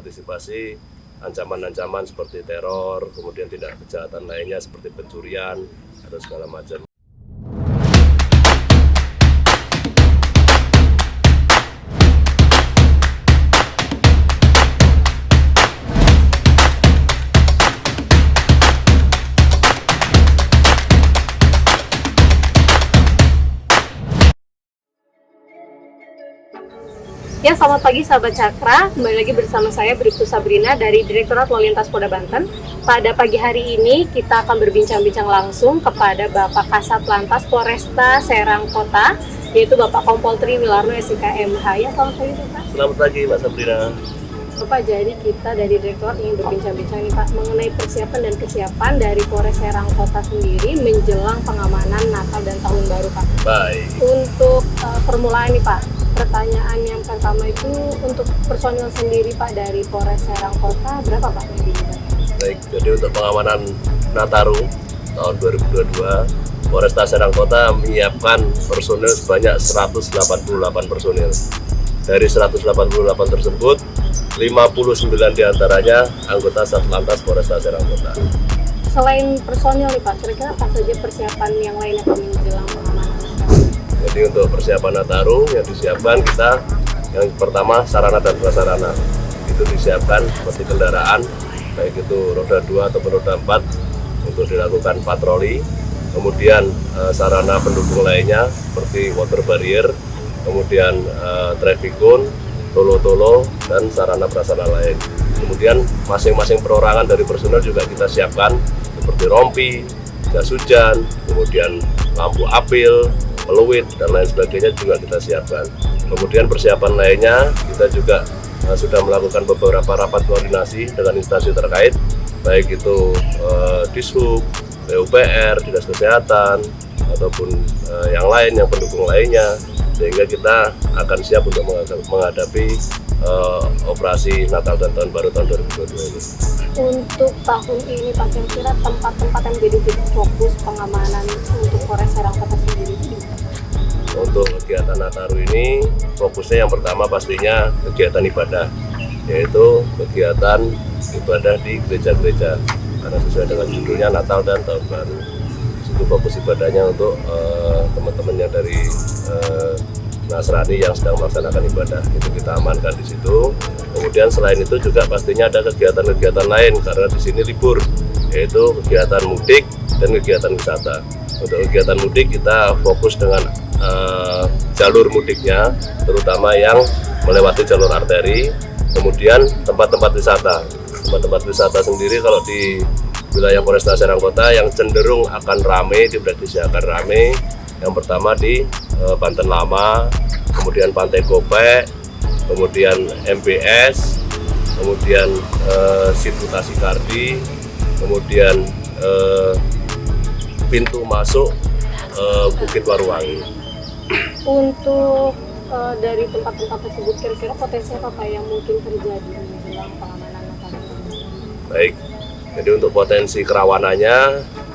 antisipasi ancaman-ancaman seperti teror, kemudian tindak kejahatan lainnya seperti pencurian atau segala macam. Ya, selamat pagi sahabat Cakra. Kembali lagi bersama saya Bribtu Sabrina dari Direktorat Lalu Lintas Polda Banten. Pada pagi hari ini kita akan berbincang-bincang langsung kepada Bapak Kasat Lantas Polresta Serang Kota, yaitu Bapak Kompol Tri Wilarno SIK MH. Ya, selamat pagi Pak. Selamat pagi Mbak Sabrina. Bapak, jadi kita dari Direktorat ingin berbincang-bincang nih Pak mengenai persiapan dan kesiapan dari Polres Serang Kota sendiri menjelang pengamanan Natal dan Tahun Baru Pak. Baik. Untuk permulaan nih Pak, pertanyaan yang pertama itu untuk personil sendiri Pak dari Polres Serang Kota berapa Pak yang dilibatkan? Baik, jadi untuk pengamanan Nataru tahun 2022, Polresta Serang Kota menyiapkan personil sebanyak 188 personil. Dari 188 tersebut, 59 diantaranya anggota Satlantas Polresta Serang Kota. Selain personil nih Pak, kira-kira apa saja persiapan yang lainnya Pak menjelang pengamanan? Jadi untuk persiapan Nataru yang disiapkan kita, yang pertama sarana dan prasarana. Itu disiapkan seperti kendaraan, baik itu roda 2 ataupun roda 4 untuk dilakukan patroli. Kemudian sarana pendukung lainnya seperti water barrier, kemudian traffic cone, tolo-tolo, dan sarana prasarana lain. Kemudian masing-masing perorangan dari personel juga kita siapkan seperti rompi, jas hujan, kemudian lampu apil, peluit, dan lain sebagainya juga kita siapkan. Kemudian persiapan lainnya kita juga sudah melakukan beberapa rapat koordinasi dengan instansi terkait, baik itu Dishub, PUPR, Dinas Kesehatan, ataupun yang lain, yang pendukung lainnya, sehingga kita akan siap untuk menghadapi operasi Natal dan Tahun Baru tahun 2022 ini. Untuk tahun ini Pak, kira-kira tempat-tempat yang menjadi fokus pengamanan untuk Polres Serang Kota sendiri itu di mana? Untuk kegiatan Nataru ini fokusnya yang pertama pastinya kegiatan ibadah, yaitu kegiatan ibadah di gereja-gereja, karena sesuai dengan judulnya Natal dan Tahun Baru. Itu fokus ibadahnya untuk teman-teman yang dari Nasrani yang sedang melaksanakan ibadah, itu kita amankan di situ. Kemudian selain itu juga pastinya ada kegiatan-kegiatan lain karena di sini libur, yaitu kegiatan mudik dan kegiatan wisata. Untuk kegiatan mudik kita fokus dengan jalur mudiknya, terutama yang melewati jalur arteri. Kemudian tempat-tempat wisata. Tempat-tempat wisata sendiri kalau di wilayah Polresta Serang Kota yang cenderung akan ramai, diprediksi akan ramai. Yang pertama di Banten Lama, kemudian Pantai Kopek, kemudian MBS, kemudian Situ Tasikardi, kemudian pintu masuk Bukit Waruwangi. Untuk dari tempat-tempat tersebut kira-kira potensi apa Pak yang mungkin terjadi menjelang pengamanan Natal? Baik, jadi untuk potensi kerawanannya,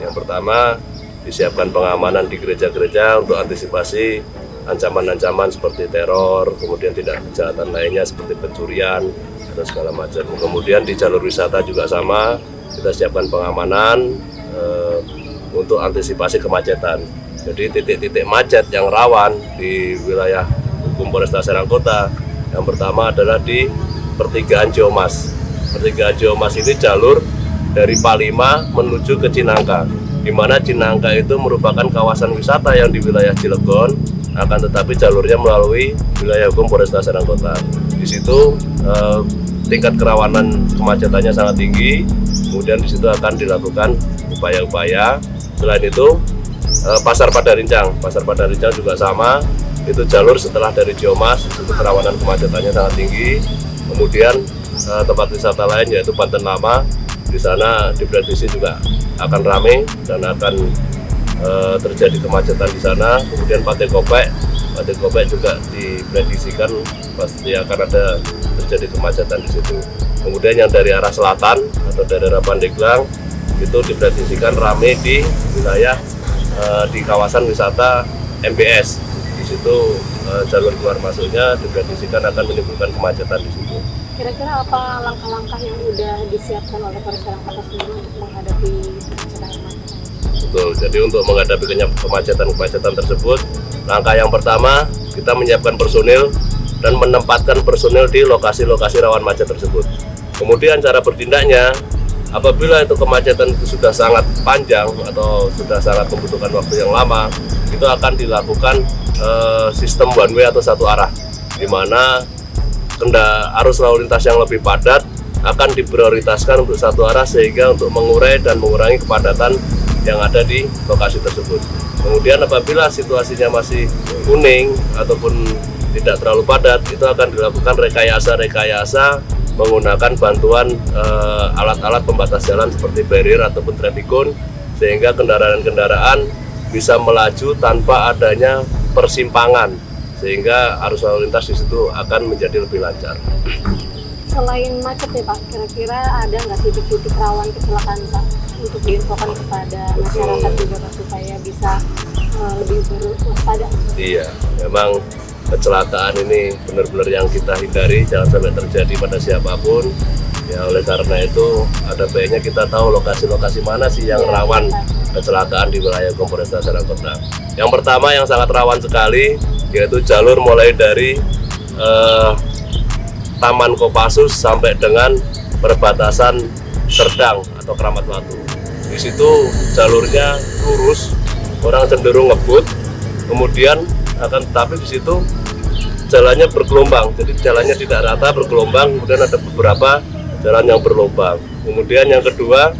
yang pertama disiapkan pengamanan di gereja-gereja untuk antisipasi ancaman-ancaman seperti teror, kemudian tindak kejahatan lainnya seperti pencurian atau segala macam. Kemudian di jalur wisata juga sama, kita siapkan pengamanan untuk antisipasi kemacetan. Jadi titik-titik macet yang rawan di wilayah hukum Polresta Serang Kota, yang pertama adalah di pertigaan Jiomas. Pertigaan Jiomas ini jalur dari Palima menuju ke Cinangka, di mana Cinangka itu merupakan kawasan wisata yang di wilayah Cilegon, akan tetapi jalurnya melalui wilayah hukum Polresta Serang Kota. Di situ tingkat kerawanan kemacetannya sangat tinggi, kemudian di situ akan dilakukan upaya-upaya. Selain itu Pasar Padarincang juga sama, itu jalur setelah dari Jiomas, itu kerawanan kemacetannya sangat tinggi. Kemudian tempat wisata lain yaitu Banten Lama, di sana diprediksi juga akan ramai dan akan terjadi kemacetan di sana. Kemudian Pantai Kopek juga diprediksikan pasti akan ada terjadi kemacetan di situ. Kemudian yang dari arah selatan atau dari arah Pandeglang itu diprediksikan ramai di wilayah di kawasan wisata MBS. Di situ jalur keluar masuknya diprediksikan akan menimbulkan kemacetan di situ. Kira-kira apa langkah-langkah yang udah disiapkan oleh Polres Serang sendiri untuk menghadapi kemacetan ini? Betul, jadi untuk menghadapi kemacetan tersebut, langkah yang pertama kita menyiapkan personil dan menempatkan personil di lokasi-lokasi rawan macet tersebut. Kemudian cara bertindaknya, apabila itu kemacetan itu sudah sangat panjang atau sudah sangat membutuhkan waktu yang lama, itu akan dilakukan sistem one way atau satu arah, di mana arus lalu lintas yang lebih padat akan diprioritaskan untuk satu arah sehingga untuk mengurai dan mengurangi kepadatan yang ada di lokasi tersebut. Kemudian apabila situasinya masih kuning ataupun tidak terlalu padat, itu akan dilakukan rekayasa menggunakan bantuan alat-alat pembatas jalan seperti barrier ataupun traffic cone, sehingga kendaraan-kendaraan bisa melaju tanpa adanya persimpangan, sehingga arus lalu lintas di situ akan menjadi lebih lancar. Selain macet nih Pak, kira-kira ada nggak titik-titik rawan kecelakaan Pak untuk diinfokan kepada masyarakat juga Pak, supaya bisa lebih berwaspada? Iya, memang kecelakaan ini benar-benar yang kita hindari, jangan sampai terjadi pada siapapun. Ya, oleh karena itu ada baiknya kita tahu lokasi-lokasi mana sih yang rawan kecelakaan di wilayah Polresta Serang Kota. Yang pertama yang sangat rawan sekali yaitu jalur mulai dari Taman Kopassus sampai dengan perbatasan Serdang atau Kramat Watu. Di situ jalurnya lurus, orang cenderung ngebut, kemudian tapi di situ jalannya bergelombang, jadi jalannya tidak rata, bergelombang, kemudian ada beberapa jalan yang berlubang. Kemudian yang kedua,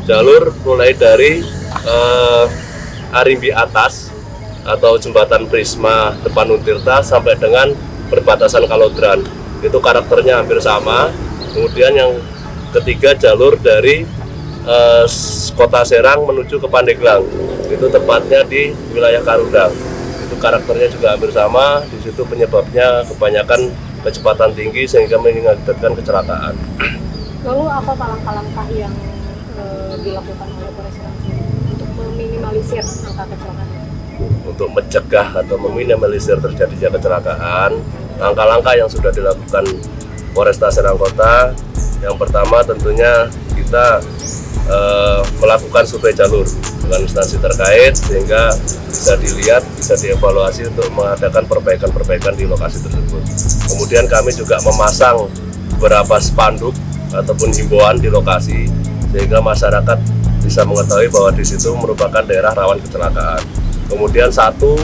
jalur mulai dari Arimbi Atas atau jembatan Prisma depan Untirta sampai dengan perbatasan Kalodran, itu karakternya hampir sama. Kemudian yang ketiga, jalur dari Kota Serang menuju ke Pandeglang, itu tepatnya di wilayah Karundang, itu karakternya juga hampir sama. Di situ penyebabnya kebanyakan kecepatan tinggi sehingga mengakibatkan kecelakaan. Lalu apa langkah-langkah yang dilakukan oleh Polres Serang untuk meminimalisir angka kecelakaan? Untuk mencegah atau meminimalisir terjadinya kecelakaan, langkah-langkah yang sudah dilakukan Polresta Serang Kota, yang pertama tentunya kita melakukan survei jalur dengan instansi terkait sehingga bisa dilihat, bisa dievaluasi untuk mengadakan perbaikan-perbaikan di lokasi tersebut. Kemudian kami juga memasang beberapa spanduk ataupun himbauan di lokasi sehingga masyarakat bisa mengetahui bahwa di situ merupakan daerah rawan kecelakaan. Kemudian satu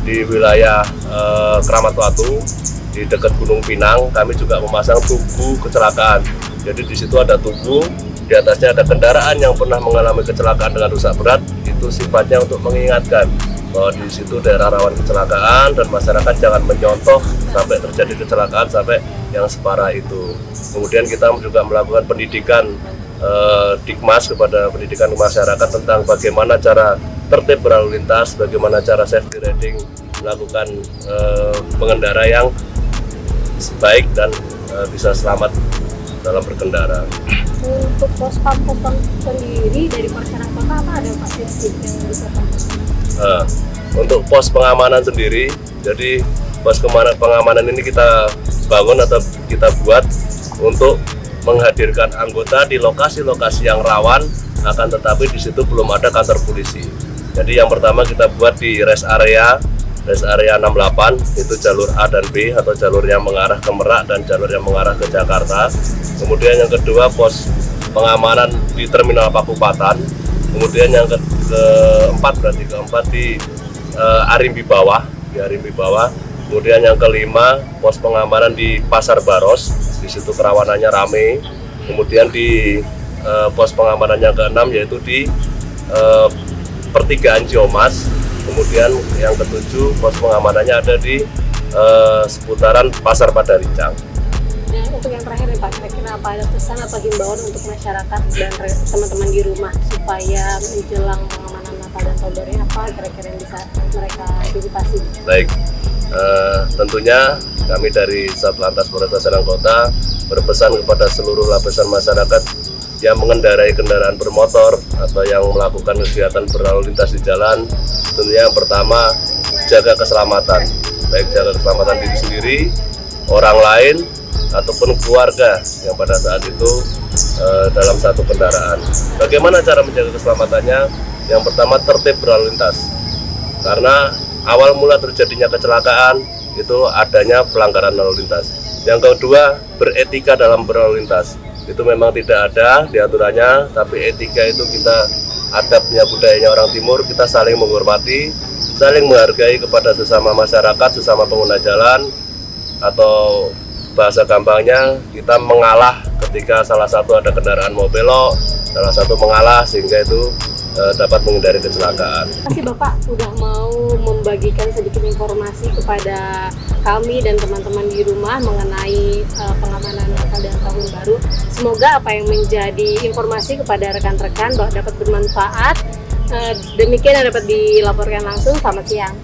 di wilayah Kramat Watu di dekat Gunung Pinang, kami juga memasang tugu kecelakaan. Jadi di situ ada tugu, di atasnya ada kendaraan yang pernah mengalami kecelakaan dengan rusak berat, itu sifatnya untuk mengingatkan bahwa di situ daerah rawan kecelakaan dan masyarakat jangan menyontoh sampai terjadi kecelakaan sampai yang separah itu. Kemudian kita juga melakukan pendidikan Dikmas kepada pendidikan masyarakat tentang bagaimana cara tertib berlalu lintas, bagaimana cara safety riding, melakukan pengendara yang baik dan bisa selamat dalam berkendara. Untuk pospam sendiri dari Polres Serang Kota apa ada Pak tips yang bisa untuk pos pengamanan sendiri, jadi pos pengamanan ini kita bangun atau kita buat untuk menghadirkan anggota di lokasi-lokasi yang rawan, akan tetapi di situ belum ada kantor polisi. Jadi yang pertama kita buat di rest area 68, itu jalur A dan B atau jalur yang mengarah ke Merak dan jalur yang mengarah ke Jakarta. Kemudian yang kedua pos pengamanan di Terminal Pakupatan. Kemudian yang keempat di Arimbi Bawah, Kemudian yang kelima pos pengamanan di Pasar Baros, di situ kerawanannya rame. Kemudian di pos pengamanan yang keenam yaitu di Pertigaan Ciomas. Kemudian yang ketujuh pos pengamanannya ada di seputaran Pasar Padarincang. Dan untuk yang terakhir nih Pak, kira-kira apa ada pesan atau himbauan untuk masyarakat dan teman-teman di rumah supaya menjelang pengamanan Natal dan Tahun Baru ini apa kira-kira yang bisa mereka antisipasi? Baik, tentunya kami dari Satlantas Polresta Serang Kota berpesan kepada seluruh lapisan masyarakat yang mengendarai kendaraan bermotor atau yang melakukan kegiatan berlalu lintas di jalan. Tentunya yang pertama, jaga keselamatan, baik jaga keselamatan diri sendiri, orang lain, ataupun keluarga yang pada saat itu dalam satu kendaraan. Bagaimana cara menjaga keselamatannya? Yang pertama, tertib berlalu lintas. Karena awal mula terjadinya kecelakaan itu adanya pelanggaran lalu lintas. Yang kedua, beretika dalam berlalu lintas. Itu memang tidak ada di aturannya, tapi etika itu kita adabnya, budayanya orang Timur, kita saling menghormati, saling menghargai kepada sesama masyarakat, sesama pengguna jalan, atau bahasa gampangnya kita mengalah ketika salah satu ada kendaraan mau belok, salah satu mengalah sehingga itu dapat menghindari kecelakaan. Terima kasih Bapak udah mau membagikan sedikit informasi kepada kami dan teman-teman di rumah mengenai pengamanan Natal dan Tahun Baru. Semoga apa yang menjadi informasi kepada rekan-rekan dapat bermanfaat. Demikian yang dapat dilaporkan langsung. Selamat siang.